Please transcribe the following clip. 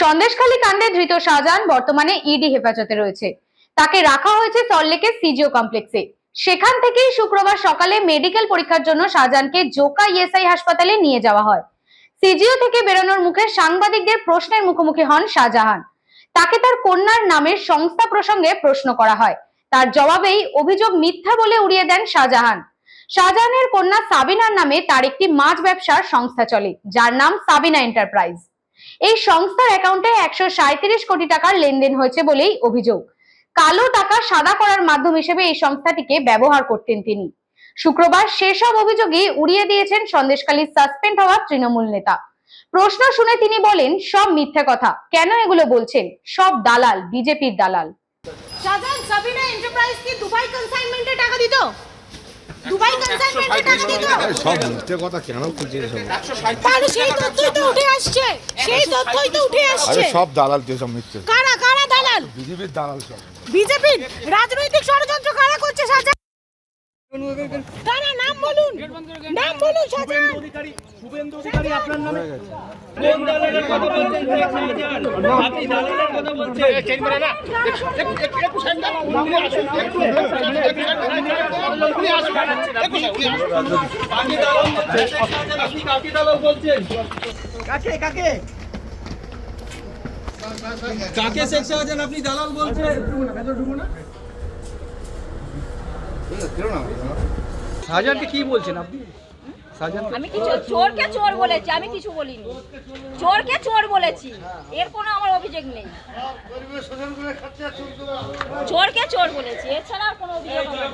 সন্দেশখালী কাণ্ডে ধৃত শাহজাহান বর্তমানে ইডি হেফাজতে রয়েছে। তাকে রাখা হয়েছে সল্টলেকের সিজিও কমপ্লেক্সে। সেখান থেকেই শুক্রবার সকালে মেডিকেল পরীক্ষার জন্য শাহজাহানকে জোকা ইএসআই হাসপাতালে নিয়ে যাওয়া হয়। সিজিও থেকে বেরোনোর মুখে সাংবাদিকদের প্রশ্নের মুখোমুখি হন শাহজাহান। তাকে তার কন্যার নামের সংস্থা প্রসঙ্গে প্রশ্ন করা হয়। তার জবাবেই অভিযোগ মিথ্যা বলে উড়িয়ে দেন শাহজাহান। শাহজাহানের কন্যা সাবিনার নামে তার একটি মাছ ব্যবসার সংস্থা চলে, যার নাম সাবিনা এন্টারপ্রাইজ। এই সংস্থার অ্যাকাউন্টে 137 কোটি টাকার লেনদেন হয়েছে বলেই অভিযোগ। কালো টাকা সাদা করার মাধ্যম হিসেবে এই সংস্থাটিকে ব্যবহার করতেন তিনি। শুক্রবার সেসব অভিযোগই উড়িয়ে দিয়েছেন সন্দেশখালীর সাসপেন্ড হওয়া তৃণমূল নেতা। প্রশ্ন শুনে তিনি বলেন, সব মিথ্যে কথা। কেন এগুলো বলছেন? সব দালাল, বিজেপির দালাল। শাহজাহান সাবিনা এন্টারপ্রাইজ কি দুবাই কনসাইনমেন্টে টাকা দিত? দুবাই কনসাইনমেন্টে টাকা দিত? সব মিথ্যে কথা কেন বলছিস সব? তাহলে সেই তথ্যই তো উঠে আসছে, সেই তথ্যই তো উঠে আসছে। আরে সব দালাল তুই সব মিথ্যে। কারা কারা দালাল? বিজেপির দালাল সব। বিজেপির রাজনৈতিক ষড়যন্ত্র কারা করছে? শাহজাহান কারা? নাম বলুন, নাম বলুন। শাহজাহান শুভেন্দু অধিকারী আপনার নামে কোন দালালের কথা বলছেন? আপনি দালালের কথা বলছেন? চেম্বারে না একটু সাইড দাও, উনি আসুন, একটু উনি আসুন, বাকি দালাল আপনি কাকে দালাল বলছেন? কাকে কাকে কাকে শেখ শাহজাহান আপনি দালাল বলছেন? শাহজাহানকে কি বলছেন আপনি? আমি কিছু চোরকে চোর বলেছি, আমি কিছু বলিনি। চোরকে চোর বলেছি, এর কোনো আমার অভিযোগ নেই। চোরকে চোর বলেছি, এছাড়া আর কোনো অভিযোগ নেই।